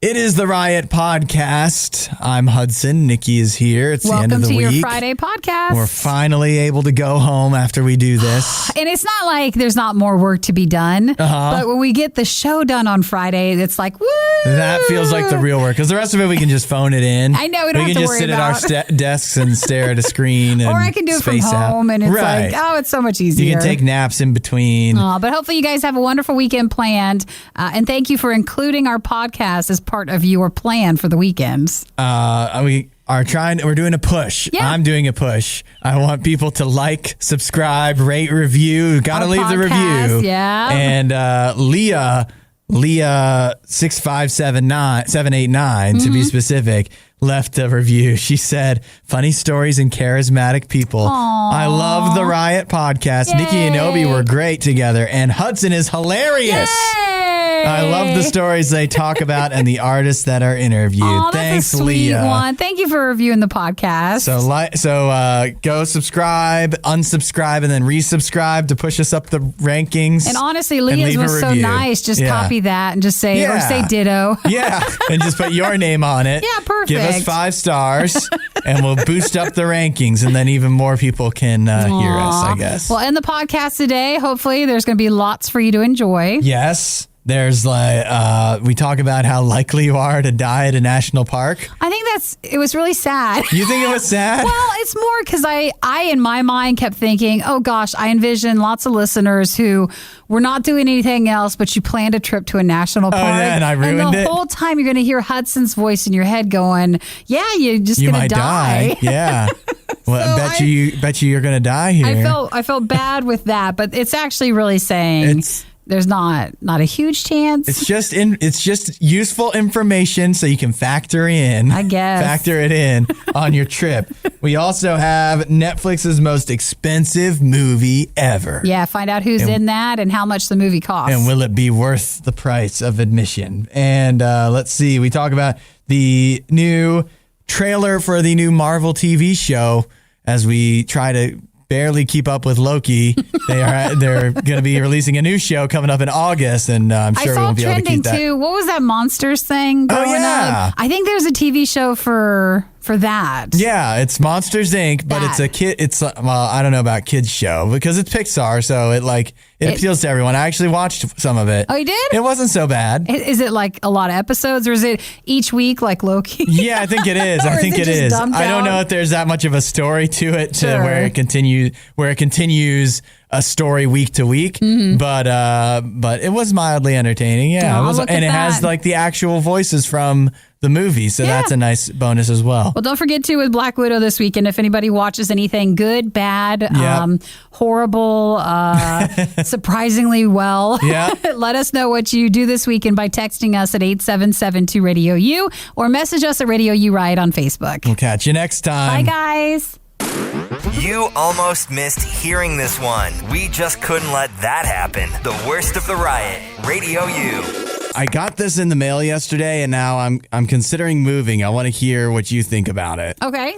It is the Riot Podcast. I'm Hudson. Nikki is here. It's the end of the week. Welcome to your Friday podcast. We're finally able to go home after we do this. And it's not like there's not more work to be done. But when we get the show done on Friday, it's like, woo! That feels like the real work. Because the rest of it, we can just phone it in. I know, we don't have to worry about. We can just sit at our desks and stare at a screen. And or I can do it from home. And it's like, oh, it's so much easier. You can take naps in between. But hopefully you guys have a wonderful weekend planned. And thank you for including our podcast as part of your plan for the weekends. We're doing a push. Yeah. I'm doing a push. I want people to like, subscribe, rate, review. Got to leave the review. Yeah. And Leah 65789 to be specific, left a review. She said, funny stories and charismatic people. Aww. I love the Riot Podcast. Yay. Nikki and Obi were great together, and Hudson is hilarious. Yay. I love the stories they talk about and the artists that are interviewed. Aw, Thanks, that's a sweet Leah. one. Thank you for reviewing the podcast. So go subscribe, unsubscribe, and then resubscribe to push us up the rankings. And honestly, Leah's was so nice. Just copy that and just say, or say ditto. Yeah, and just put your name on it. Yeah, perfect. Give us 5 stars, and we'll boost up the rankings, and then even more people can hear us, I guess. Well, in the podcast today, hopefully there's going to be lots for you to enjoy. Yes. There's we talk about how likely you are to die at a national park. I think it was really sad. You think it was sad? Well, it's more because I in my mind kept thinking, oh gosh, I envision lots of listeners who were not doing anything else, but you planned a trip to a national park. Oh, yeah, and I ruined it. And the whole time you're going to hear Hudson's voice in your head going, yeah, you're just going to die. Yeah. Well, so I bet you're going to die here. I felt bad with that, but it's actually really saying there's not a huge chance. It's just useful information so you can factor it in on your trip. We also have Netflix's most expensive movie ever. Yeah, find out who's in that and how much the movie costs. And will it be worth the price of admission? And let's see, we talk about the new trailer for the new Marvel TV show as we try to barely keep up with Loki. They're going to be releasing a new show coming up in August, and I'm sure we'll be able to keep that. I saw trending too. What was that Monsters thing growing up? I think there's a TV show for that. Yeah, it's Monsters Inc., but it's a kid. I don't know about kids show because it's Pixar, so it appeals to everyone. I actually watched some of it. Oh, you did? It wasn't so bad. Is it like a lot of episodes, or is it each week like Loki? Yeah, I think it is. I think it is. I don't know if there's that much of a story to it where it continues a story week to week, but it was mildly entertaining. Yeah, it has like the actual voices from the movie, so that's a nice bonus as well. Well, don't forget to with Black Widow this weekend. If anybody watches anything good, bad, horrible, surprisingly well, let us know what you do this weekend by texting us at 877-2-RADIO-U or message us at RadioU Riot on Facebook. We'll catch you next time. Bye, guys. You almost missed hearing this one. We just couldn't let that happen. The worst of the riot. Radio U. I got this in the mail yesterday, and now I'm considering moving. I want to hear what you think about it. Okay.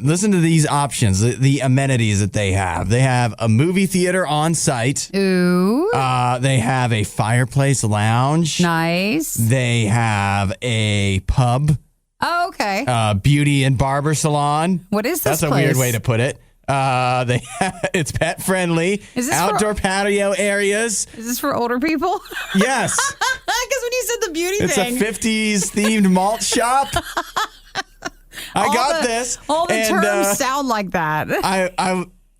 Listen to these options, the amenities that they have. They have a movie theater on site. Ooh. They have a fireplace lounge. Nice. They have a pub. Oh, okay. Beauty and barber salon. What is this That's a place? weird way to put it. It's pet friendly. Is this outdoor patio areas? Is this for older people? Yes. Because when you said the beauty it's thing. It's a 50s themed malt shop. I got this. All the terms sound like that.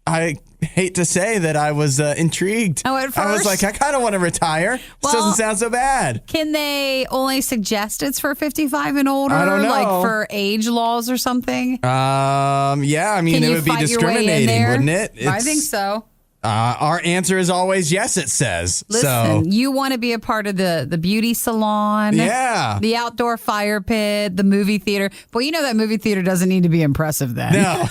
I hate to say that I was intrigued. Oh, at first? I was like, I kind of want to retire. This doesn't sound so bad. Can they only suggest it's for 55 and older? I don't know. Like for age laws or something? Yeah, I mean, it would be discriminating, wouldn't it? I think so. Our answer is always yes, it says. Listen, you want to be a part of the beauty salon, the outdoor fire pit, the movie theater. Well, you know that movie theater doesn't need to be impressive then. No.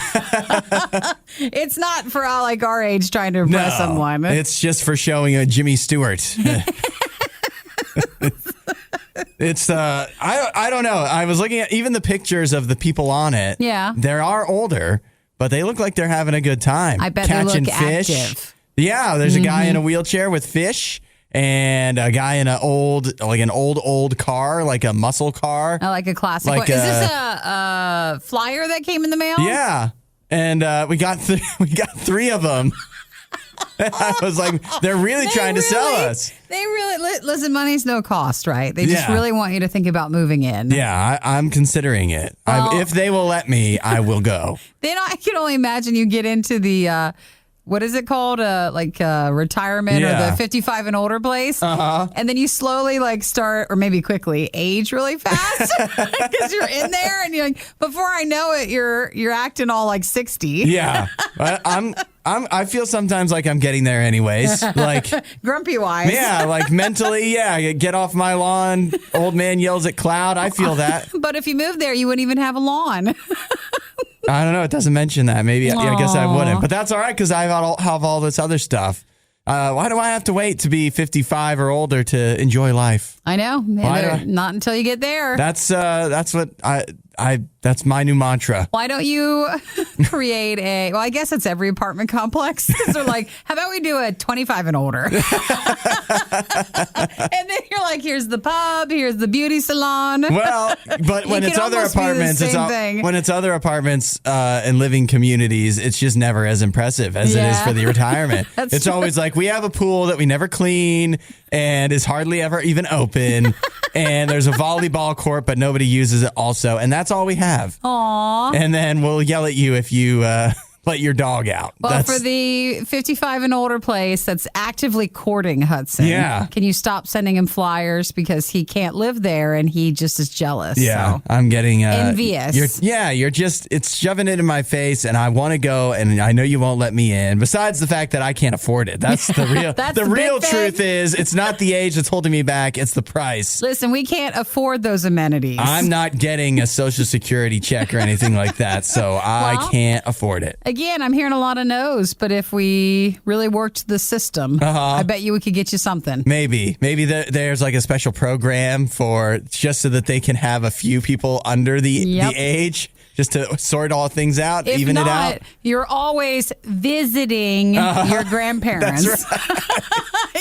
It's not for like our age trying to impress someone. It's just for showing a Jimmy Stewart. It's I don't know. I was looking at even the pictures of the people on it. Yeah. They are older, but they look like they're having a good time. I bet catching they look fish. active. Yeah, there's a guy in a wheelchair with fish, and a guy in an old car, like a muscle car. Oh, like a classic one. Is this a flyer that came in the mail? Yeah. And we got 3 of them. I was like, they're really trying to sell us. They really, listen, money's no cost, right? They just really want you to think about moving in. Yeah, I'm considering it. If they will let me, I will go. Then I can only imagine you get into the, what is it called? Retirement or the 55 and older place. Uh-huh. And then you slowly start, or maybe quickly, age really fast because you're in there and you're like, before I know it, you're acting all like 60. Yeah. I feel sometimes like I'm getting there anyways. Like grumpy wise. Yeah, like mentally, get off my lawn. Old man yells at cloud. I feel that. But if you moved there, you wouldn't even have a lawn. I don't know. It doesn't mention that. Maybe I guess I wouldn't. But that's all right because I have all this other stuff. Why do I have to wait to be 55 or older to enjoy life? I know. Not until you get there. That's what that's my new mantra. Why don't you create well, I guess it's every apartment complex. They're like, how about we do a 25 and older? And then you're like, here's the pub, here's the beauty salon. Well, but when it's other apartments, when it's other apartments and living communities, it's just never as impressive as it is for the retirement. It's always like, we have a pool that we never clean and is hardly ever even open. And there's a volleyball court, but nobody uses it also. And that's all we have. Aww. And then we'll yell at you if you let your dog out. Well, for the 55 and older place that's actively courting Hudson, can you stop sending him flyers because he can't live there and he just is jealous? Yeah, so. I'm getting envious. It's shoving it in my face and I want to go and I know you won't let me in. Besides the fact that I can't afford it. That's the real the real truth is it's not the age that's holding me back, it's the price. Listen, we can't afford those amenities. I'm not getting a Social Security check or anything like that, so I can't afford it. Again, I'm hearing a lot of no's, but if we really worked the system, I bet you we could get you something. Maybe there's like a special program for just so that they can have a few people under the age just to sort all things out, even it out. You're always visiting your grandparents. That's right.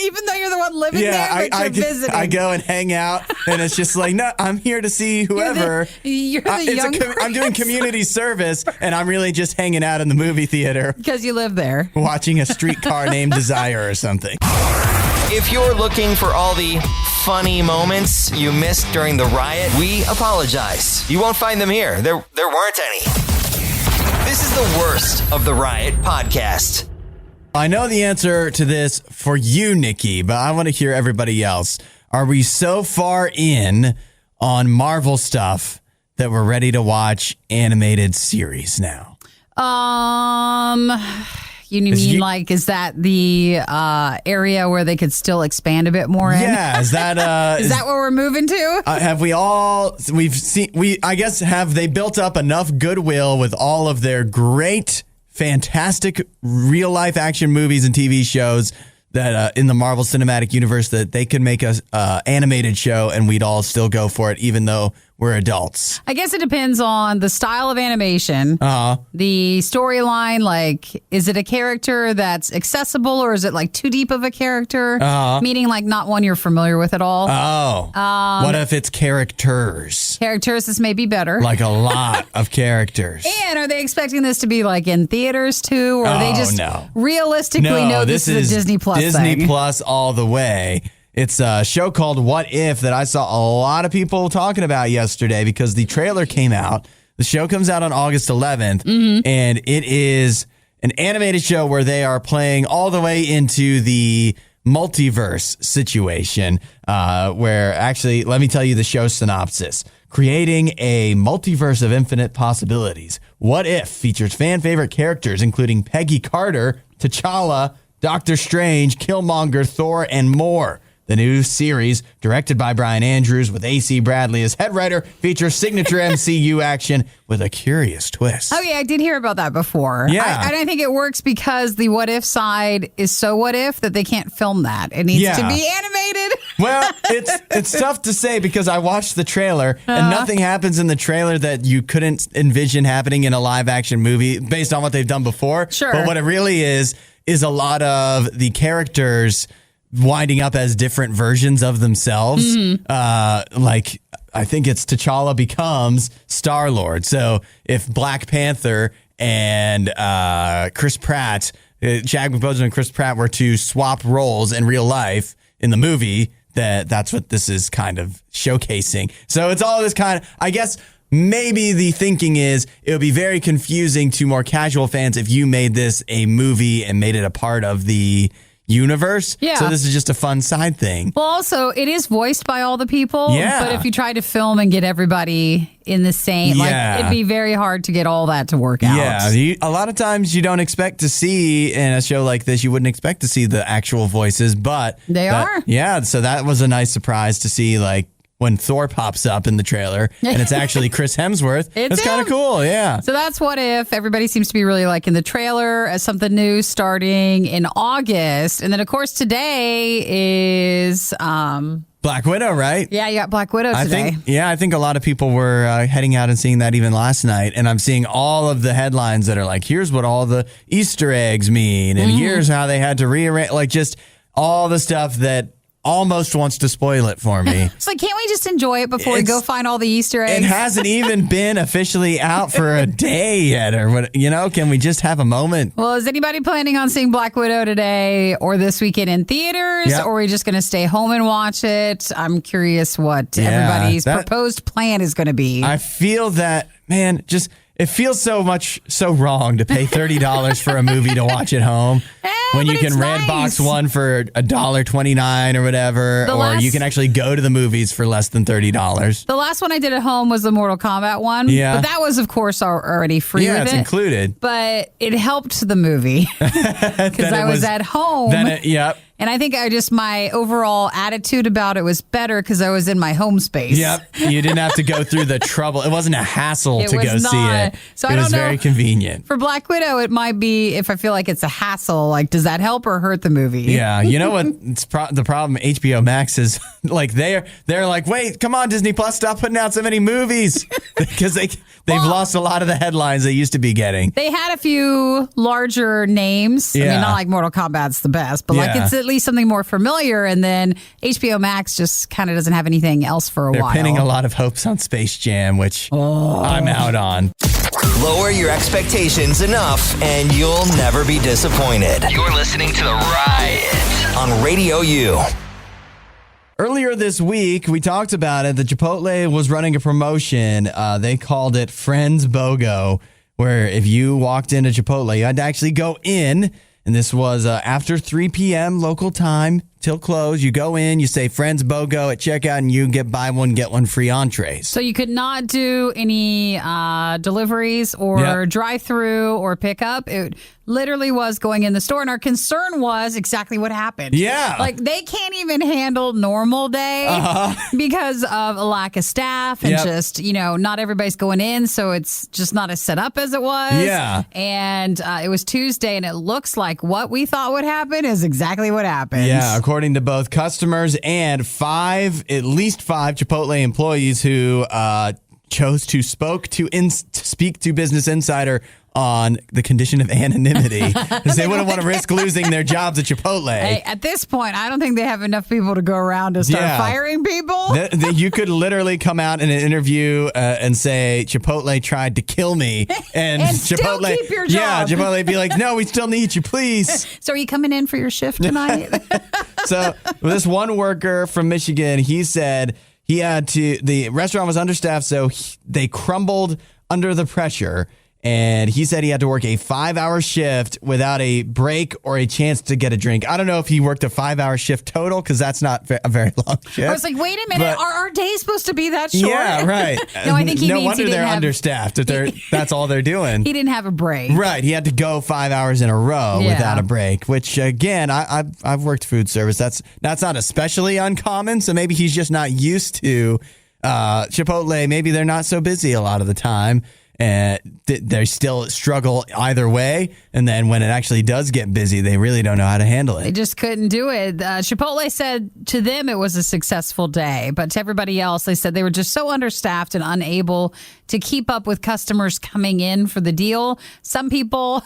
Even though you're the one living there, but you're visiting. I go and hang out, and it's just like, no, I'm here to see whoever. You're the young I'm doing community service, and I'm really just hanging out in the movie theater. Because you live there. Watching a streetcar named Desire or something. If you're looking for all the funny moments you missed during the riot, we apologize. You won't find them here. There weren't any. This is the worst of the Riot podcast. I know the answer to this for you, Nikki, but I want to hear everybody else. Are we so far in on Marvel stuff that we're ready to watch animated series now? You mean like, is that the area where they could still expand a bit more in? Yeah, is that is that what we're moving to? Have they built up enough goodwill with all of their great, fantastic real life action movies and TV shows that in the Marvel Cinematic Universe that they could make a animated show and we'd all still go for it, even though we're adults? I guess it depends on the style of animation, the storyline. Like, is it a character that's accessible or is it like too deep of a character? Meaning like not one you're familiar with at all. What if it's characters? Characters, this may be better. Like a lot of characters. And are they expecting this to be like in theaters too? Or are they just realistically know this is a Disney Plus Disney thing? Plus all the way. It's a show called What If that I saw a lot of people talking about yesterday because the trailer came out. The show comes out on August 11th, and it is an animated show where they are playing all the way into the multiverse situation, where actually, let me tell you the show synopsis. Creating a multiverse of infinite possibilities. What If features fan-favorite characters including Peggy Carter, T'Challa, Doctor Strange, Killmonger, Thor, and more. The new series, directed by Brian Andrews with A.C. Bradley as head writer, features signature MCU action with a curious twist. Oh, yeah, I did hear about that before. Yeah. I think it works because the what if side is so what if that they can't film that. It needs to be animated. Well, it's tough to say because I watched the trailer and nothing happens in the trailer that you couldn't envision happening in a live action movie based on what they've done before. Sure. But what it really is a lot of the characters winding up as different versions of themselves. Like, I think it's T'Challa becomes Star-Lord. So if Black Panther and Chris Pratt, Chadwick Boseman and Chris Pratt were to swap roles in real life in the movie, that's what this is kind of showcasing. So it's all this kind of, I guess, maybe the thinking is it would be very confusing to more casual fans if you made this a movie and made it a part of the universe. Yeah. So this is just a fun side thing. Well, also, it is voiced by all the people. Yeah. But if you try to film and get everybody in the same, it'd be very hard to get all that to work out. Yeah. A lot of times you don't expect to see in a show like this, you wouldn't expect to see the actual voices, but they are. Yeah. So that was a nice surprise to see, like, when Thor pops up in the trailer and it's actually Chris Hemsworth. It's kind of cool. Yeah. So that's What If. Everybody seems to be really liking the trailer as something new starting in August. And then, of course, today is Black Widow, right? Yeah, you got Black Widow today. I think a lot of people were heading out and seeing that even last night. And I'm seeing all of the headlines that are like, here's what all the Easter eggs mean. And here's how they had to rearrange, like, just all the stuff that almost wants to spoil it for me. It's like, can't we just enjoy it before we go find all the Easter eggs? It hasn't even been officially out for a day yet, or what? Can we just have a moment? Well, is anybody planning on seeing Black Widow today or this weekend in theaters? Yep. Or are we just going to stay home and watch it? I'm curious what everybody's proposed plan is going to be. I feel that, man, it feels so wrong to pay $30 for a movie to watch at home when you can Redbox one for $1.29 or whatever, or you can actually go to the movies for less than $30. The last one I did at home was the Mortal Kombat one. Yeah. But that was, of course, already free with it's included. But it helped the movie because I was at home. Yep. And I think my overall attitude about it was better because I was in my home space. Yep. You didn't have to go through the trouble. It wasn't a hassle to go see it. So it was very convenient. For Black Widow, it might be, if I feel like it's a hassle, like, does that help or hurt the movie? Yeah. You know what? The problem HBO Max is, like, they're like, wait, come on, Disney Plus, stop putting out so many movies. Because they've lost a lot of the headlines they used to be getting. They had a few larger names. Yeah. I mean, not like Mortal Kombat's the best, but like it's at least something more familiar. And then HBO Max just kind of doesn't have anything else for a while. They're pinning a lot of hopes on Space Jam, which I'm out on. Lower your expectations enough and you'll never be disappointed. You're listening to The Riot on RadioU. Earlier this week, we talked about it. The Chipotle was running a promotion. They called it Friends BOGO, where if you walked into Chipotle, you had to actually go in. And this was after 3 p.m. local time till close. You go in, you say Friends BOGO at checkout, and you get buy one, get one free entrees. So you could not do any deliveries or drive-through or pickup. It literally was going in the store. And our concern was exactly what happened. Yeah. Like, they can't even handle normal day because of a lack of staff and just, not everybody's going in. So it's just not as set up as it was. Yeah. And it was Tuesday, and it looks like what we thought would happen is exactly what happened. Yeah, according to both customers and at least five Chipotle employees who chose to speak to Business Insider on the condition of anonymity because they wouldn't want to risk losing their jobs at Chipotle. Hey, at this point, I don't think they have enough people to go around to start firing people. You could literally come out in an interview and say, Chipotle tried to kill me. And Chipotle, still keep your job. Yeah, Chipotle would be like, no, we still need you, please. So are you coming in for your shift tonight? So this one worker from Michigan, he said the restaurant was understaffed, so they crumbled under the pressure. And he said he had to work a 5-hour shift without a break or a chance to get a drink. I don't know if he worked a 5-hour shift total because that's not a very long shift. I was like, wait a minute, are our days supposed to be that short? Yeah, right. No, I think he no means wonder they're understaffed if that's all they're doing. He didn't have a break. Right. He had to go 5 hours in a row without a break, which, again, I've worked food service. That's not especially uncommon, so maybe he's just not used to Chipotle. Maybe they're not so busy a lot of the time. they still struggle either way. And then when it actually does get busy, they really don't know how to handle it. They just couldn't do it. Chipotle said to them it was a successful day, but to everybody else, they said they were just so understaffed and unable to keep up with customers coming in for the deal. Some people,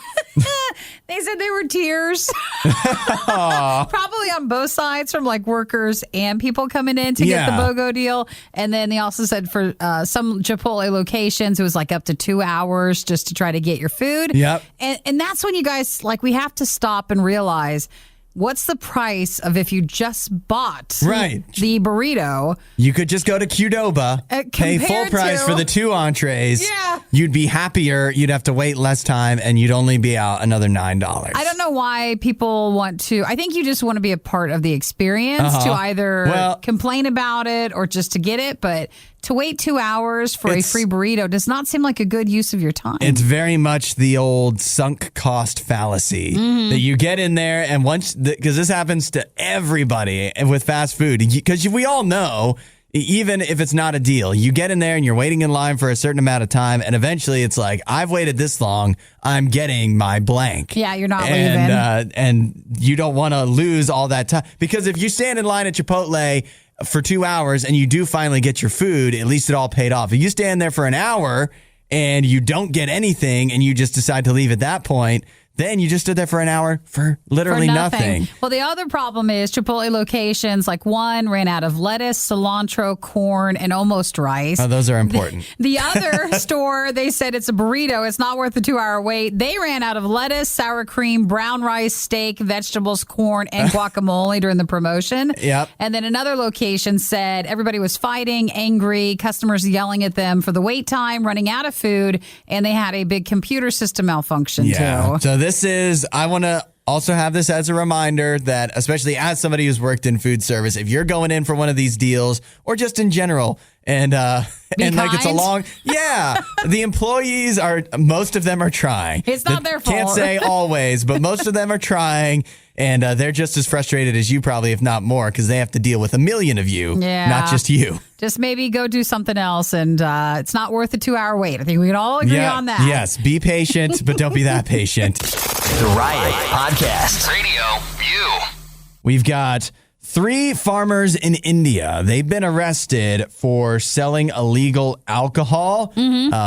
they said they were tears. Probably on both sides, from like workers and people coming in to get the BOGO deal. And then they also said for some Chipotle locations, it was like up to 2 hours just to try to get your food. Yep. And that's when you guys, like, we have to stop and realize, what's the price of if you just bought the burrito? You could just go to Qdoba, pay full price for the 2 entrees. Yeah. You'd be happier. You'd have to wait less time, and you'd only be out another $9. I don't know why people want to. I think you just want to be a part of the experience to either complain about it or just to get it. But to wait 2 hours for a free burrito does not seem like a good use of your time. It's very much the old sunk cost fallacy that you get in there, and once, because this happens to everybody with fast food, because we all know, even if it's not a deal, you get in there and you're waiting in line for a certain amount of time, and eventually it's like, I've waited this long, I'm getting my blank. Yeah, you're not leaving. And you don't want to lose all that time, because if you stand in line at Chipotle for 2 hours and you do finally get your food, at least it all paid off. If you stand there for an hour and you don't get anything and you just decide to leave at that point, then you just stood there for an hour for literally nothing. Well, the other problem is Chipotle locations, like one ran out of lettuce, cilantro, corn, and almost rice. Oh, those are important. The other store, they said it's a burrito. It's not worth the 2 hour wait. They ran out of lettuce, sour cream, brown rice, steak, vegetables, corn, and guacamole during the promotion. Yep. And then another location said everybody was fighting, angry, customers yelling at them for the wait time, running out of food, and they had a big computer system malfunction too. So I want to also have this as a reminder that, especially as somebody who's worked in food service, if you're going in for one of these deals or just in general, and like it's a long, the employees most of them are trying. It's not their fault. Can't say always, but most of them are trying. And they're just as frustrated as you probably, if not more, because they have to deal with a million of you, not just you. Just maybe go do something else, and it's not worth a 2 hour wait. I think we can all agree on that. Yes, be patient, but don't be that patient. The Riot Podcast. RadioU. We've got 3 farmers in India. They've been arrested for selling illegal alcohol,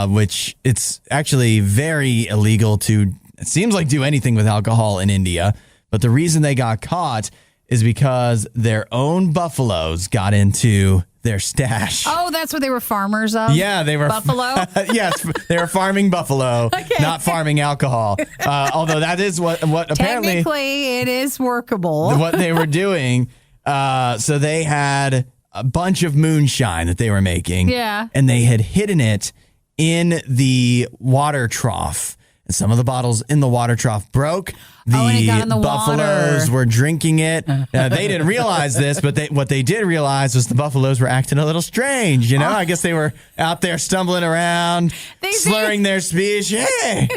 which it's actually very illegal to, it seems like, do anything with alcohol in India. But the reason they got caught is because their own buffaloes got into their stash. Oh, that's what they were farmers of? Yeah, they were. Buffalo? Yes, they were farming buffalo, not farming alcohol. Although that is what apparently... Technically, it is workable. What they were doing. So they had a bunch of moonshine that they were making. Yeah. And they had hidden it in the water trough. And some of the bottles in the water trough broke. The buffaloes were drinking it. They didn't realize this, but what they did realize was the buffaloes were acting a little strange. You know, I guess they were out there stumbling around, slurring their speech. Hey,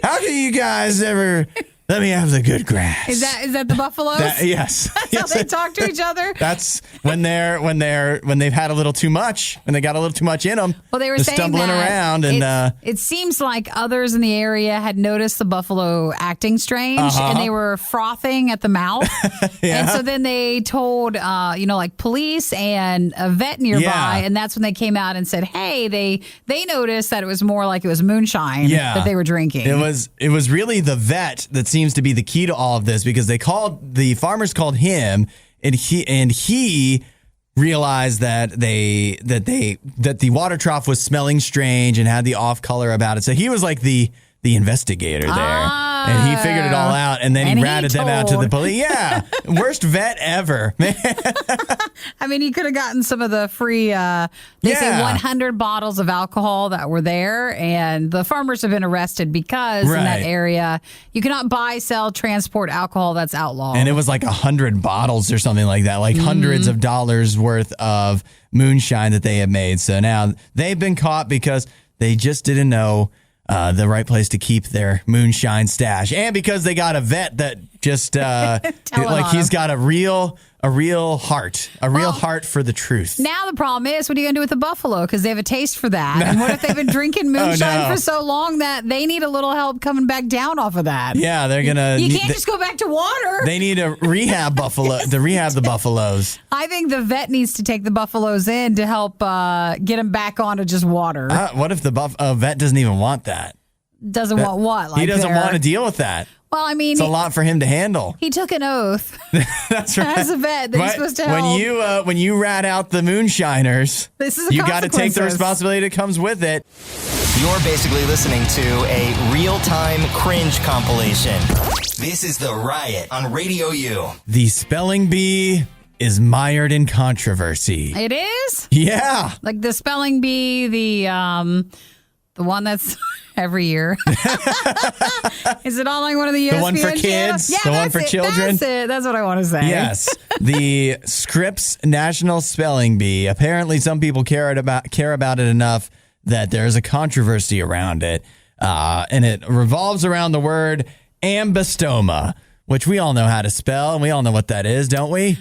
how can you guys ever... Let me have the good grass. Is that the buffaloes? Yes. That's how they talk to each other. That's when they've had a little too much, when they got a little too much in them. Well, they were saying stumbling around, and it seems like others in the area had noticed the buffalo acting strange, and they were frothing at the mouth. And so then they told, like police and a vet nearby, and that's when they came out and said, "Hey, they noticed that it was more like it was moonshine that they were drinking." It was really the vet that seems to be the key to all of this, because the farmers called him, and he realized that the water trough was smelling strange and had the off color about it. So he was like the investigator there. And he figured it all out, and then he ratted them out to the police. Yeah, worst vet ever, man. I mean, he could have gotten some of the free, they say 100 bottles of alcohol that were there, and the farmers have been arrested because in that area, you cannot buy, sell, transport alcohol. That's outlawed. And it was like 100 bottles or something like that, like hundreds of dollars worth of moonshine that they had made. So now they've been caught because they just didn't know the right place to keep their moonshine stash, and because they got a vet that Just like he's got a real heart, heart for the truth. Now the problem is, what are you going to do with the buffalo? Because they have a taste for that. And what if they've been drinking moonshine for so long that they need a little help coming back down off of that? Yeah, they're gonna. You can't just go back to water. They need a rehab the buffaloes. I think the vet needs to take the buffaloes in to help get them back onto just water. What if the vet doesn't even want that? Doesn't want what? Like he doesn't want to deal with that. Well, I mean, it's a lot for him to handle. He took an oath. That's right. As a vet, that he's supposed to help. When you rat out the moonshiners, you got to take the responsibility that comes with it. You're basically listening to a real-time cringe compilation. This is The Riot on RadioU. The spelling bee is mired in controversy. It is? Yeah. Like the spelling bee, the one that's every year. Is it all like one of the ESPN The one for kids? Yeah, the one for children? That's it. That's what I want to say. Yes. The Scripps National Spelling Bee. Apparently some people care about it enough that there's a controversy around it. And it revolves around the word ambystoma, which we all know how to spell, and we all know what that is, don't we?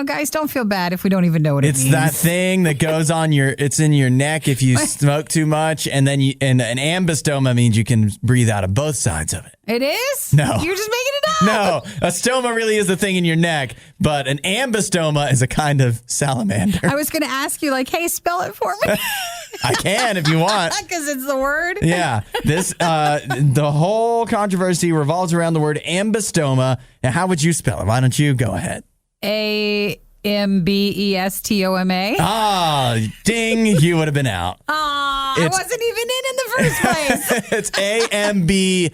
Guys, don't feel bad if we don't even know what it means. It's that thing that goes on it's in your neck if you smoke too much, and then and an ambystoma means you can breathe out of both sides of it. It is? No. You're just making it up. No, a stoma really is the thing in your neck, but an ambystoma is a kind of salamander. I was going to ask you, hey, spell it for me. I can if you want. Because it's the word. Yeah. The whole controversy revolves around the word ambystoma. Now, how would you spell it? Why don't you go ahead? ambestoma. Ah, ding, you would have been out. I wasn't even in the first place. It's ambystoma.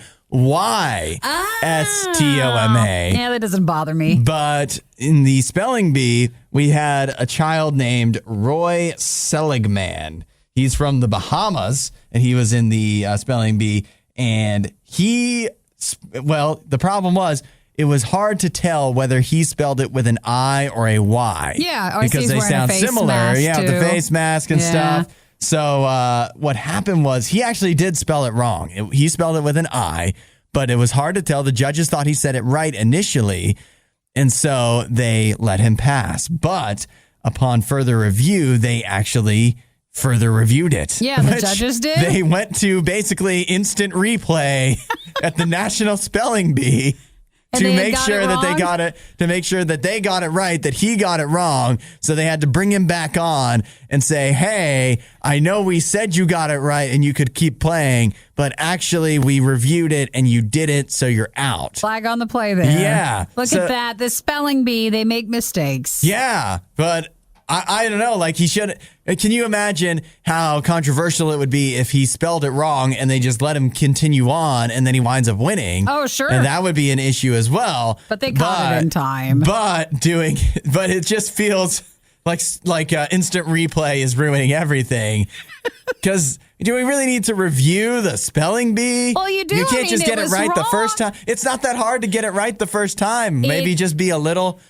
Yeah, that doesn't bother me. But in the spelling bee, we had a child named Roy Seligman. He's from the Bahamas, and he was in the spelling bee. And the problem was, it was hard to tell whether he spelled it with an I or a Y. Yeah, because they sound similar. Yeah, with the face mask and stuff. So what happened was he actually did spell it wrong. He spelled it with an I, but it was hard to tell. The judges thought he said it right initially, and so they let him pass. But upon further review, they actually further reviewed it. Yeah, the judges did? They went to basically instant replay at the National Spelling Bee. To make sure that they got it right, that he got it wrong. So they had to bring him back on and say, hey, I know we said you got it right and you could keep playing, but actually we reviewed it and you didn't, so you're out. Flag on the play there. Yeah. Look at that. The spelling bee, they make mistakes. Yeah, but I don't know, he should. Can you imagine how controversial it would be if he spelled it wrong and they just let him continue on and then he winds up winning? Oh, sure. And that would be an issue as well. But they caught it in time. But it just feels like instant replay is ruining everything. Because do we really need to review the spelling bee? Well, you do. You can't just get it right the first time. It's not that hard to get it right the first time. Maybe just be a little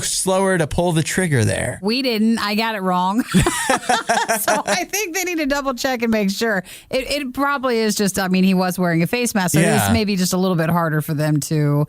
slower to pull the trigger there. We didn't. I got it wrong. So I think they need to double check and make sure. It probably is just, he was wearing a face mask. So it's maybe just a little bit harder for them to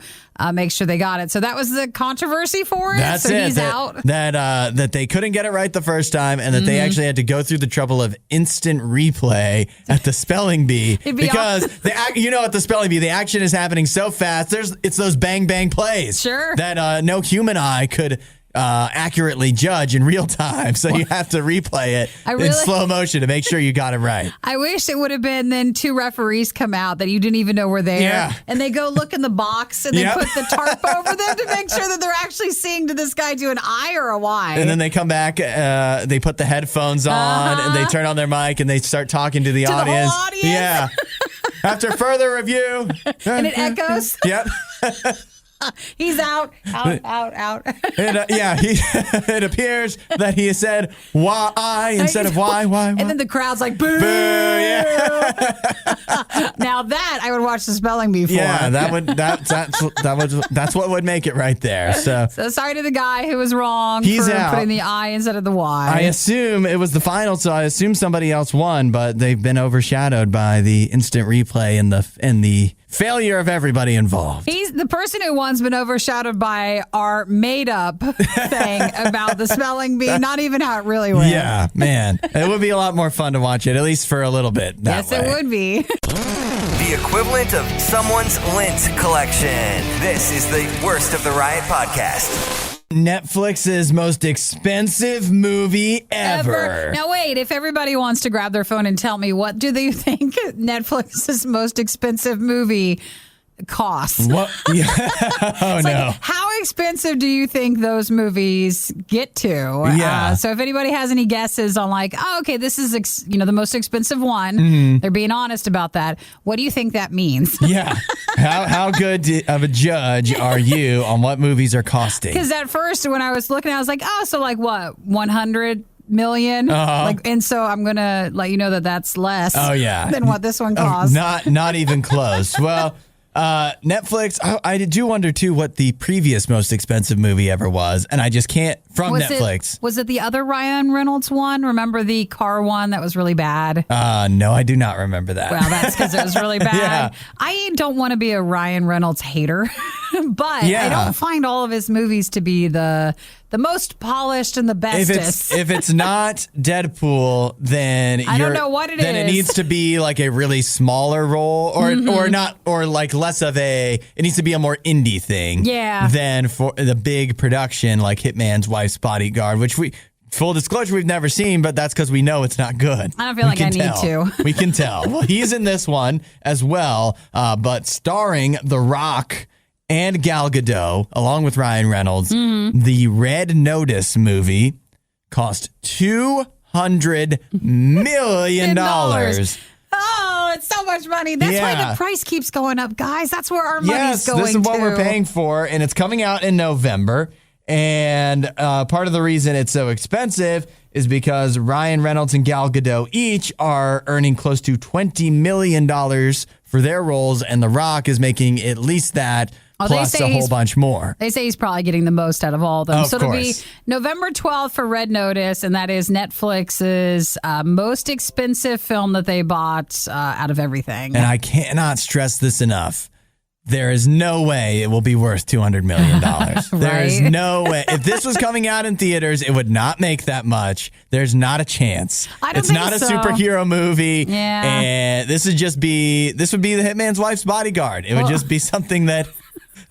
make sure they got it. So that was the controversy for it. That's so it. He's out. That they couldn't get it right the first time and that they actually had to go through the trouble of instant replay at the spelling bee because at the spelling bee the action is happening so fast. It's those bang bang plays that no human eye could accurately judge in real time. So you have to replay it in slow motion to make sure you got it right. I wish it would have been then two referees come out that you didn't even know were there. Yeah. And they go look in the box and they put the tarp over them to make sure that they're actually seeing, did this guy do an I or a Y? And then they come back, they put the headphones on and they turn on their mic and they start talking to the audience. The whole audience? Yeah. After further review. And it echoes. Yep. He's out. It appears that he said why instead of why. And then the crowd's like, boo. Boo, yeah. Now that I would watch the spelling bee for. Yeah, that's what would make it right there. So sorry to the guy who was wrong He's for out. putting the I instead of the Y. I assume it was the final, so I assume somebody else won, but they've been overshadowed by the instant replay and the failure of everybody involved. The person who won's been overshadowed by our made-up thing about the spelling bee, not even how it really went. Yeah, man. It would be a lot more fun to watch it, at least for a little bit. Yes, it would be. The equivalent of someone's lint collection. This is the worst of the Riot podcast. Netflix's most expensive movie ever. Now, wait, if everybody wants to grab their phone and tell me, what do they think Netflix's most expensive movie costs? What? Yeah. Oh, it's no. Like, how expensive do you think those movies get to? Yeah. So if anybody has any guesses on okay, this is the most expensive one, they're being honest about that. What do you think that means? Yeah. How good of a judge are you on what movies are costing? Because at first when I was looking, I was like, so like what, 100 million? And so I'm going to let you know that that's less than what this one costs. Not even close. Well, Netflix, I do wonder, too, what the previous most expensive movie ever was, and I just can't, from Netflix. Was it the other Ryan Reynolds one? Remember the car one that was really bad? No, I do not remember that. Well, that's because it was really bad. Yeah. I don't want to be a Ryan Reynolds hater, but I don't find all of his movies to be the most polished and the bestest. If it's not Deadpool, then I don't know what it then is. It needs to be like a really smaller role, or like less of a. It needs to be a more indie thing. Yeah. Than for the big production like Hitman's Wife's Bodyguard, which full disclosure, we've never seen, but that's because we know it's not good. I don't feel like I need to. We can tell. Well, he's in this one as well, but starring The Rock and Gal Gadot, along with Ryan Reynolds. The Red Notice movie cost $200 million. Oh, it's so much money. That's why the price keeps going up, guys. That's where our money's going to. This is what we're paying for, and it's coming out in November. And part of the reason it's so expensive is because Ryan Reynolds and Gal Gadot each are earning close to $20 million for their roles, and The Rock is making at least that, plus a whole bunch more. They say he's probably getting the most out of all of them. So it'll be November 12th for Red Notice, and that is Netflix's most expensive film that they bought out of everything. And I cannot stress this enough. There is no way it will be worth $200 million. There is no way. If this was coming out in theaters, it would not make that much. There's not a chance. It's not a superhero movie. Yeah. And this would be the Hitman's Wife's Bodyguard. It would just be something that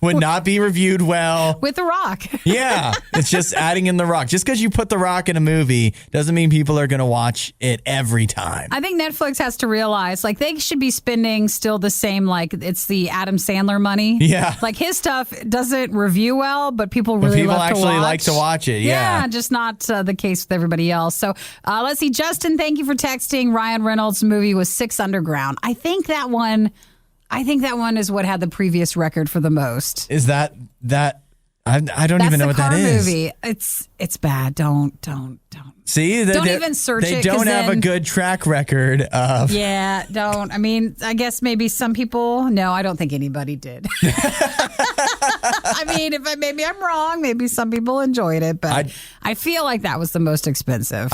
would not be reviewed well. With The Rock. Yeah. It's just adding in The Rock. Just because you put The Rock in a movie doesn't mean people are going to watch it every time. I think Netflix has to realize, they should be spending still the same, it's the Adam Sandler money. Yeah. His stuff doesn't review well, but people really love to watch. People actually like to watch it, yeah. Just not the case with everybody else. So let's see. Justin, thank you for texting. Ryan Reynolds' movie was Six Underground. I think that one is what had the previous record for the most. Is that I don't even know what that is. Movie. It's bad. Don't. See, don't even search it. They don't have a good track record of. Yeah, don't. I mean, I guess maybe some people. No, I don't think anybody did. I mean, maybe I'm wrong. Maybe some people enjoyed it, but I feel like that was the most expensive.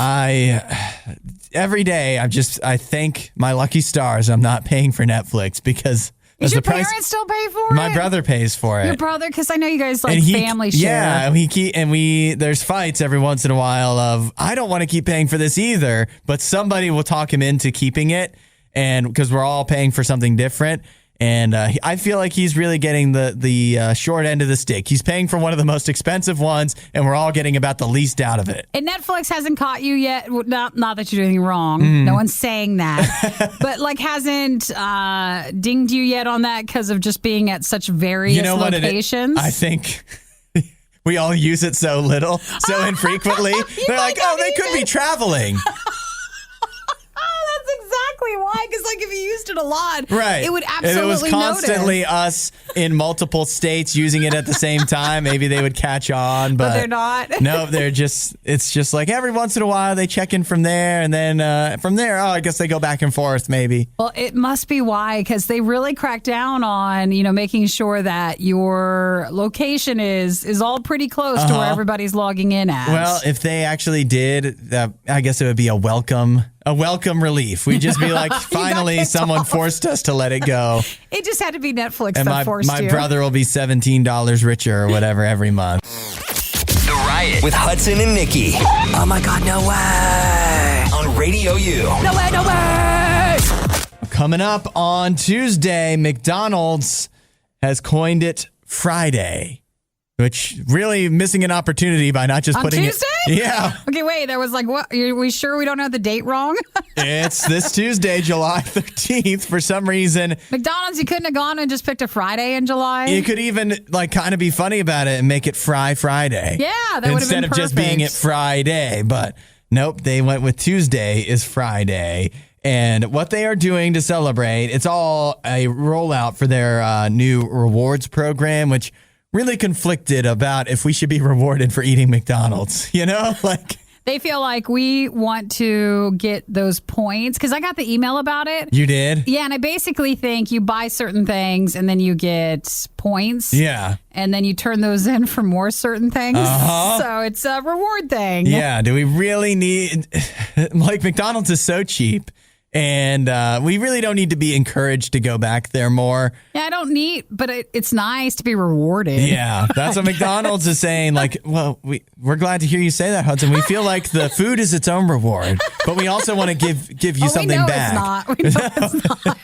Every day I thank my lucky stars I'm not paying for Netflix because. Does your parents still pay for it? My brother pays for it. Your brother? Because I know you guys family share. Yeah, there's fights every once in a while of, I don't want to keep paying for this either, but somebody will talk him into keeping it, and because we're all paying for something different. And I feel like he's really getting the short end of the stick. He's paying for one of the most expensive ones, and we're all getting about the least out of it. And Netflix hasn't caught you yet. Not that you're doing anything wrong. No one's saying that. But hasn't dinged you yet on that because of just being at such various locations? I think we all use it so little, so infrequently. They're like, they could be traveling. That's exactly exactly why. Because like if you used it a lot, right, it would absolutely if it was constantly notice. us in multiple states using it at the same time, maybe they would catch on. But they're not. No, it's just like every once in a while they check in from there, and then from there, I guess they go back and forth maybe. Well, it must be why, because they really crack down on, making sure that your location is all pretty close to where everybody's logging in at. Well, if they actually did, I guess it would be a welcome relief. We'd just be like, finally, someone forced us to let it go. It just had to be Netflix and that forced you. My brother will be $17 richer or whatever every month. The Riot with Hudson and Nikki. Oh my God, no way. On RadioU. No way, no way. Coming up on Tuesday, McDonald's has coined it Friday, which really missing an opportunity by not just on putting Tuesday? it. Yeah. Okay, wait. There was like, what? Are we sure we don't have the date wrong? It's this Tuesday, July 13th. For some reason, McDonald's, you couldn't have gone and just picked a Friday in July. You could even kind of be funny about it and make it Friday. Yeah, that would have been instead of just being it Friday. But nope, they went with Tuesday is Friday. And what they are doing to celebrate, it's all a rollout for their new rewards program, which really conflicted about if we should be rewarded for eating McDonald's, They feel like we want to get those points because I got the email about it. You did? Yeah, and I basically think you buy certain things and then you get points. Yeah. And then you turn those in for more certain things. So it's a reward thing. Yeah. Do we really need, McDonald's is so cheap. And we really don't need to be encouraged to go back there more. Yeah, I don't need, but it's nice to be rewarded. Yeah, that's what McDonald's is saying. We're glad to hear you say that, Hudson. We feel like the food is its own reward, but we also want to give you something back. We know it's not.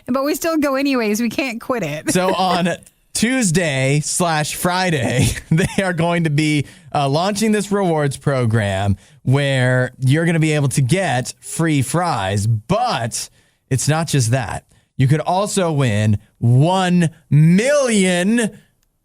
But we still go anyways. We can't quit it. So on Tuesday/Friday, they are going to be launching this rewards program where you're going to be able to get free fries. But it's not just that. You could also win 1 million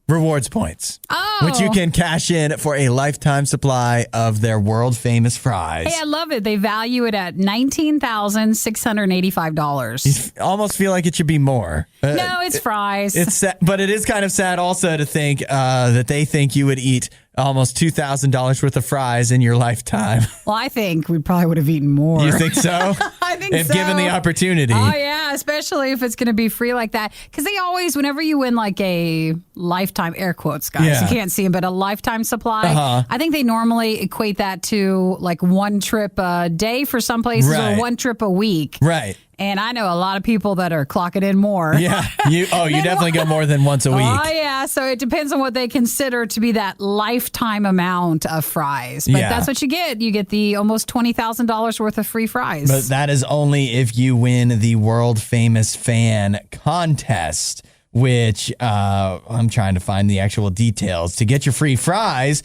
rewards points, which you can cash in for a lifetime supply of their world famous fries. Hey, I love it. They value it at $19,685. You almost feel like it should be more. No, it's fries. It's sad, but it is kind of sad also to think that they think you would eat almost $2,000 worth of fries in your lifetime. Well, I think we probably would have eaten more. You think so? I think if given the opportunity. Oh, yeah, especially if it's going to be free like that. Because they always, whenever you win like a lifetime, air quotes, guys, you can't see them, but a lifetime supply, I think they normally equate that to like one trip a day for some places or one trip a week. Right. And I know a lot of people that are clocking in more. Yeah. You definitely go more than once a week. Oh, yeah. So it depends on what they consider to be that lifetime amount of fries. But that's what you get. You get the almost $20,000 worth of free fries. But that is only if you win the world famous fan contest, which I'm trying to find the actual details. To get your free fries,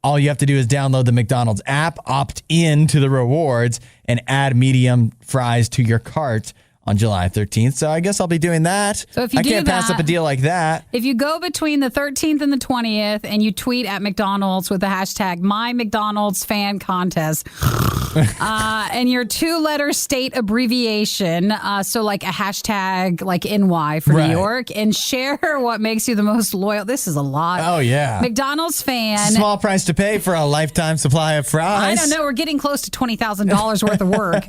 all you have to do is download the McDonald's app, opt in to the rewards, and add medium fries to your cart on July 13th. So I guess I'll be doing that. So if you can't pass up a deal like that. If you go between the 13th and the 20th and you tweet at McDonald's with the hashtag #MyMcDonald'sFanContest and your 2-letter state abbreviation, so like a hashtag like NY for New York, and share what makes you the most loyal. This is a lot. Oh, yeah. McDonald's fan. Small price to pay for a lifetime supply of fries. I don't know. We're getting close to $20,000 worth of work.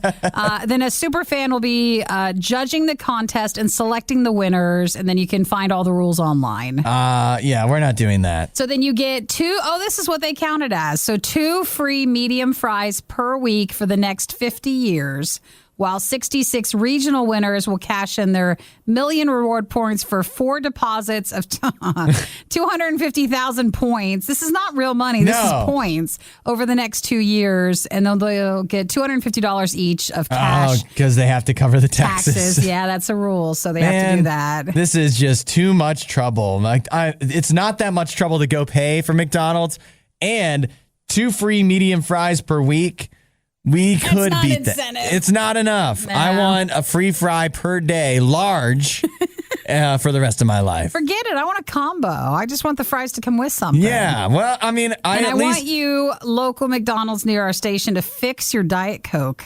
Then a super fan will be judging the contest and selecting the winners, and then you can find all the rules online. Yeah, we're not doing that. So then you get this is what they count it as. So 2 free medium fries per week for the next 50 years. While 66 regional winners will cash in their million reward points for 4 deposits of 250,000 points. This is not real money. This is points over the next 2 years. And they'll get $250 each of cash. Oh, because they have to cover the taxes. Yeah, that's a rule. So they have to do that. This is just too much trouble. It's not that much trouble to go pay for McDonald's, and 2 free medium fries per week. We could beat that. It's not enough. No. I want a free fry per day, large, for the rest of my life. Forget it. I want a combo. I just want the fries to come with something. Yeah. Well, I mean, I want you, local McDonald's near our station, to fix your Diet Coke.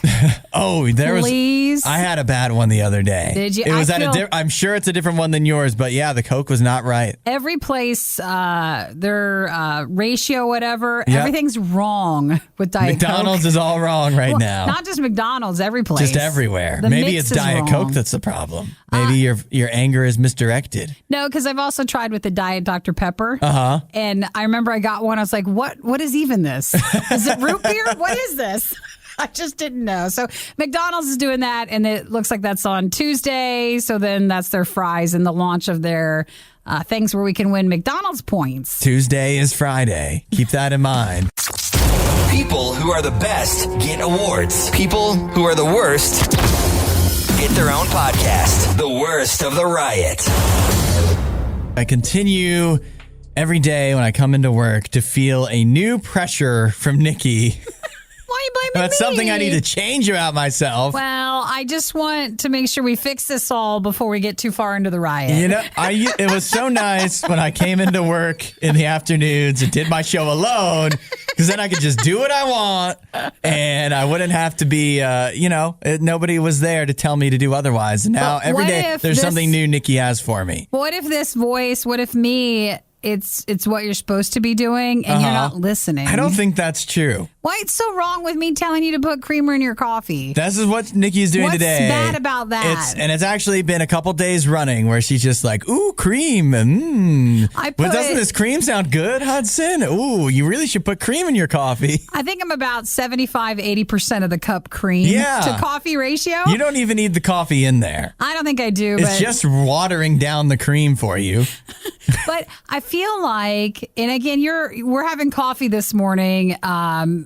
Please. I had a bad one the other day. Did you? It was I'm sure it's a different one than yours, but yeah, the Coke was not right. Every place, their ratio, whatever, everything's wrong with Diet Coke. McDonald's is all wrong right now. Not just McDonald's, every place. Just everywhere. Maybe it's Diet Coke that's the problem. Maybe your anger is misdirected. No, because I've also tried with the Diet Dr. Pepper. And I remember I got one. I was like, what is even this? Is it root beer? What is this? I just didn't know. So McDonald's is doing that, and it looks like that's on Tuesday. So then that's their fries and the launch of their things where we can win McDonald's points. Tuesday is Friday. Keep that in mind. People who are the best get awards. People who are the worst get their own podcast. The Worst of the Riot. I continue every day when I come into work to feel a new pressure from Nikki. Why are you blaming me? That's something I need to change about myself. Well, I just want to make sure we fix this all before we get too far into the riot. You know, it was so nice when I came into work in the afternoons and did my show alone, because then I could just do what I want and I wouldn't have to be, nobody was there to tell me to do otherwise. And now every day there's something new Nikki has for me. What if this voice, what if me, it's what you're supposed to be doing and you're not listening? I don't think that's true. Why it's so wrong with me telling you to put creamer in your coffee? This is what Nikki's doing today. What's bad about that? It's actually been a couple days running where she's just like, ooh, cream. But doesn't this cream sound good, Hudson? Ooh, you really should put cream in your coffee. I think I'm about 75-80% of the cup cream to coffee ratio. You don't even need the coffee in there. I don't think I do. It's just watering down the cream for you. But I feel like, and again, we're having coffee this morning,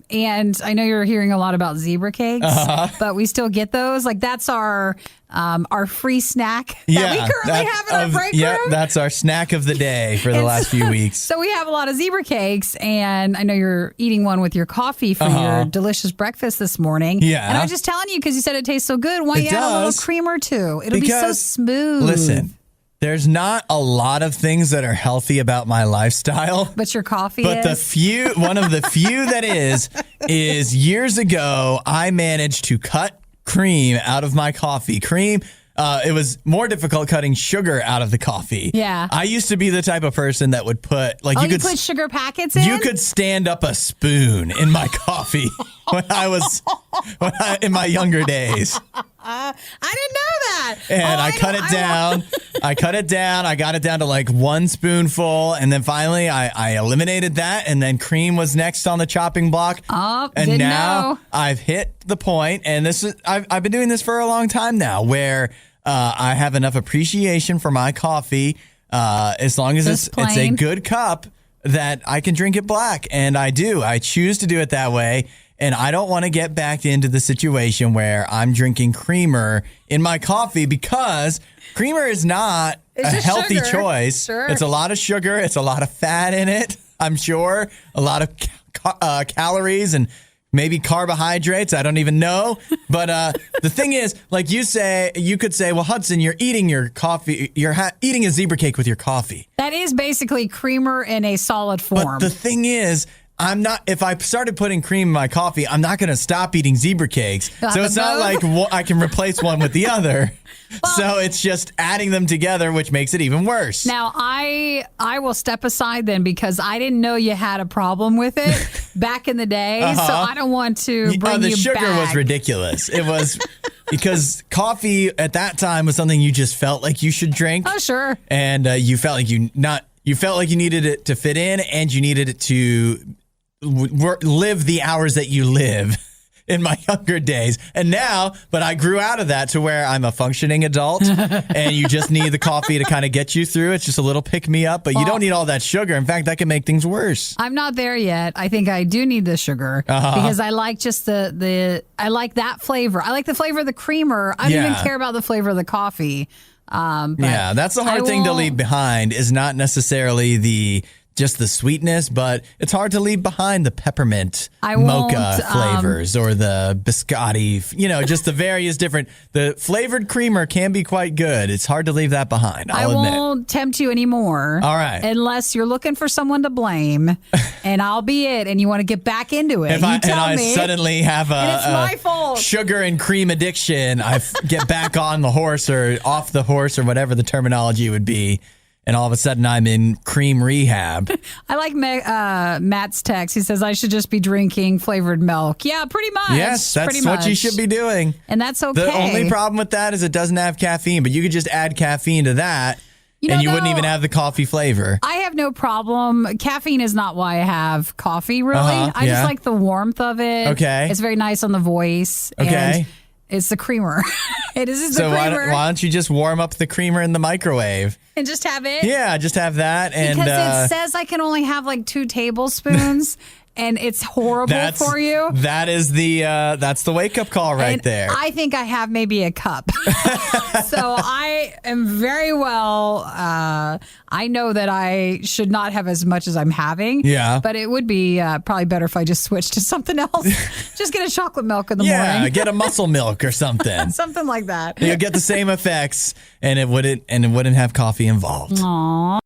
and I know you're hearing a lot about zebra cakes, but we still get those. Like that's our free snack that we currently have in our break room. Yeah, that's our snack of the day for the last few weeks. So we have a lot of zebra cakes, and I know you're eating one with your coffee for your delicious breakfast this morning. Yeah. And I was just telling you because you said it tastes so good. Why don't you add a little creamer too? It'll be so smooth. Listen. There's not a lot of things that are healthy about my lifestyle. But your coffee is? But one of the few that is years ago, I managed to cut cream out of my coffee. Cream, it was more difficult cutting sugar out of the coffee. Yeah. I used to be the type of person that would put, like, you could put sugar packets in? You could stand up a spoon in my coffee in my younger days. I didn't know that. And I cut it down. I cut it down. I got it down to like one spoonful. And then finally I eliminated that. And then cream was next on the chopping block. And now I've hit the point. And I've been doing this for a long time now where I have enough appreciation for my coffee as long as it's a good cup that I can drink it black. And I do. I choose to do it that way. And I don't want to get back into the situation where I'm drinking creamer in my coffee because creamer is not a healthy choice. Sure. It's a lot of sugar. It's a lot of fat in it, I'm sure. A lot of calories and maybe carbohydrates. I don't even know. But the thing is, like you could say, well, Hudson, you're eating your coffee. You're eating a zebra cake with your coffee. That is basically creamer in a solid form. But the thing is, if I started putting cream in my coffee, I'm not going to stop eating zebra cakes. So it's not like I can replace one with the other. So it's just adding them together, which makes it even worse. Now, I will step aside then because I didn't know you had a problem with it back in the day. So I don't want to bring you back. The sugar was ridiculous. It was because coffee at that time was something you just felt like you should drink. Oh, sure. And you felt like you felt like you needed it to fit in and you needed it to live the hours that you live in my younger days. And now, but I grew out of that to where I'm a functioning adult and you just need the coffee to kind of get you through. It's just a little pick me up, but you don't need all that sugar. In fact, that can make things worse. I'm not there yet. I think I do need the sugar because I like just I like that flavor. I like the flavor of the creamer. I don't even care about the flavor of the coffee. That's the hard thing to leave behind is not necessarily the just the sweetness, but it's hard to leave behind the peppermint mocha flavors or the biscotti, just the various different, the flavored creamer can be quite good. It's hard to leave that behind. I won't tempt you anymore. All right. Unless you're looking for someone to blame and I'll be it and you want to get back into it. I suddenly have it's my fault. Sugar and cream addiction, I get back on the horse or off the horse or whatever the terminology would be. And all of a sudden, I'm in cream rehab. I like Matt's text. He says, I should just be drinking flavored milk. Yeah, pretty much. Yes, that's what you should be doing. And that's okay. The only problem with that is it doesn't have caffeine, but you could just add caffeine to that, and you wouldn't even have the coffee flavor. I have no problem. Caffeine is not why I have coffee, really. I just like the warmth of it. Okay. It's very nice on the voice. Okay. And it's the creamer. It is the creamer. Why don't you just warm up the creamer in the microwave? And just have it? Yeah, just have that. And because it says I can only have like 2 tablespoons. And it's horrible for you. That's the wake up call right there. I think I have maybe a cup. So I am very well. I know that I should not have as much as I'm having. Yeah. But it would be probably better if I just switched to something else. Just get a chocolate milk in the morning. Yeah, get a muscle milk or something. Something like that. You'll get the same effects, and it wouldn't have coffee involved. Aww.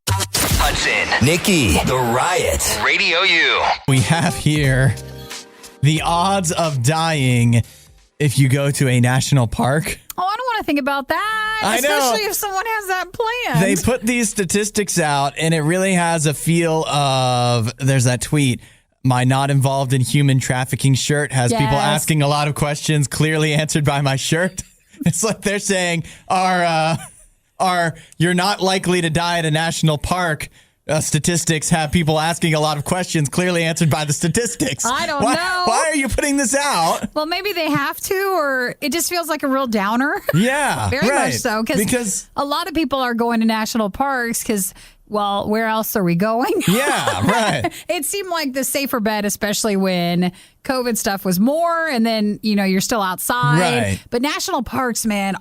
Hudson, Nikki, The Riot, RadioU. We have here the odds of dying if you go to a national park. Oh, I don't want to think about that. I know. Especially if someone has that planned. They put these statistics out, and it really has a feel of, there's that tweet, my not involved in human trafficking shirt has people asking a lot of questions clearly answered by my shirt. It's like they're saying, you're not likely to die at a national park. Statistics have people asking a lot of questions clearly answered by the statistics. I don't know. Why are you putting this out? Well, maybe they have to, or it just feels like a real downer. Yeah, very much so. Because a lot of people are going to national parks because, well, where else are we going? Yeah, right. It seemed like the safer bet, especially when COVID stuff was more, and then, you're still outside. Right. But national parks, man,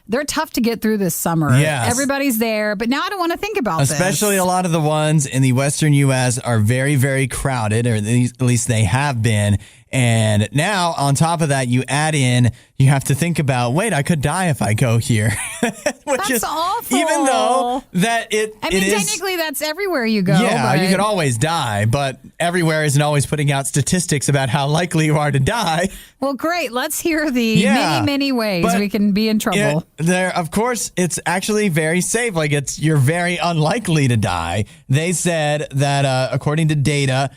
they're tough to get through this summer. Yes. Everybody's there, but now I don't want to think about this. Especially a lot of the ones in the Western U.S. are very, very crowded, or at least they have been. And now, on top of that, you add in, you have to think about, wait, I could die if I go here. That's awful. Even though that technically that's everywhere you go. Yeah, you could always die, but everywhere isn't always putting out statistics about how likely you are to die. Well, great. Let's hear the many, many ways we can be in trouble. Of course, it's actually very safe. Like, you're very unlikely to die. They said that according to data,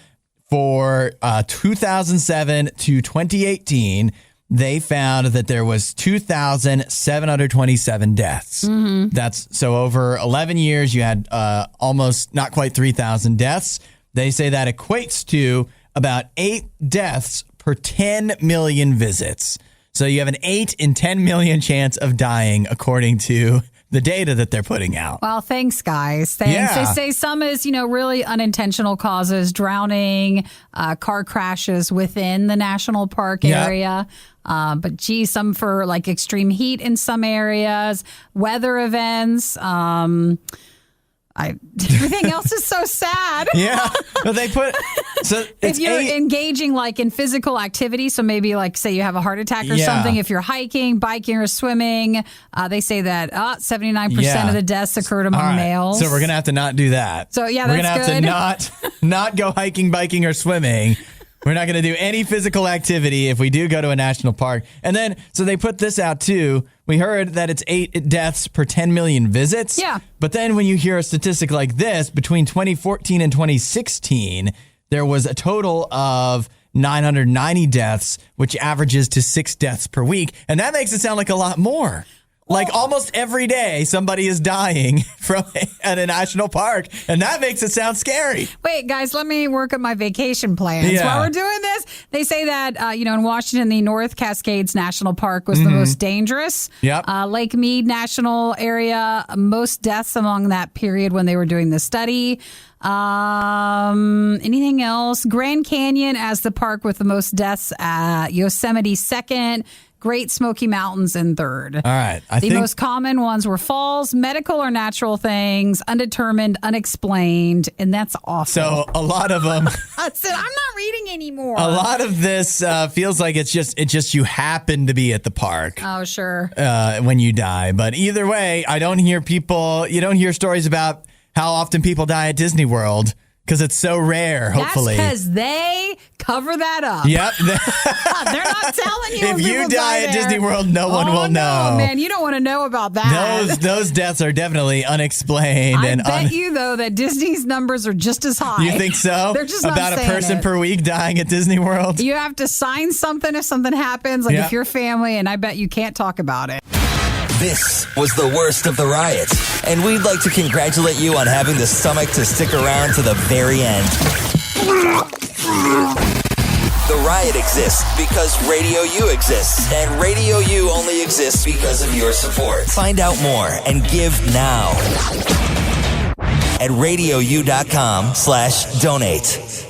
for 2007 to 2018, they found that there was 2,727 deaths. Mm-hmm. So over 11 years, you had almost not quite 3,000 deaths. They say that equates to about 8 deaths per 10 million visits. So you have an 8 in 10 million chance of dying, according to the data that they're putting out. Well, thanks, guys. Thanks. Yeah. They say some is, really unintentional causes, drowning, car crashes within the national park area. But gee, some for like extreme heat in some areas, weather events. Everything else is so sad. Yeah. But they put if you're engaging like in physical activity, so maybe like say you have a heart attack or something, if you're hiking, biking, or swimming, they say that 79% of the deaths occurred among males. So we're gonna have to not do that. So we're gonna have to not go hiking, biking, or swimming. We're not going to do any physical activity if we do go to a national park. And then, so they put this out too. We heard that it's 8 deaths per 10 million visits. Yeah. But then when you hear a statistic like this, between 2014 and 2016, there was a total of 990 deaths, which averages to 6 deaths per week. And that makes it sound like a lot more. Like almost every day, somebody is dying at a national park, and that makes it sound scary. Wait, guys, let me work on my vacation plans. Yeah. While we're doing this, they say that, in Washington, the North Cascades National Park was the most dangerous. Yep. Lake Mead National Area, most deaths among that period when they were doing the study. Anything else? Grand Canyon as the park with the most deaths. Yosemite second. Great Smoky Mountains in third. All right. The most common ones were falls, medical or natural things, undetermined, unexplained, and that's awful. So a lot of them. I said, I'm not reading anymore. A lot of this feels like it's just you happen to be at the park. Oh, sure. When you die. But either way, you don't hear stories about how often people die at Disney World. Because it's so rare, hopefully. That's because they cover that up. Yep. They're not telling you if you die at Disney World, no one will know. No, man, you don't want to know about that. Those deaths are definitely unexplained. I bet you, though, that Disney's numbers are just as high. You think so? They're just about a person per week dying at Disney World? You have to sign something if something happens, like if you're family, and I bet you can't talk about it. This was the worst of the riot, and we'd like to congratulate you on having the stomach to stick around to the very end. The riot exists because RadioU exists, and RadioU only exists because of your support. Find out more and give now at RadioU.com/donate.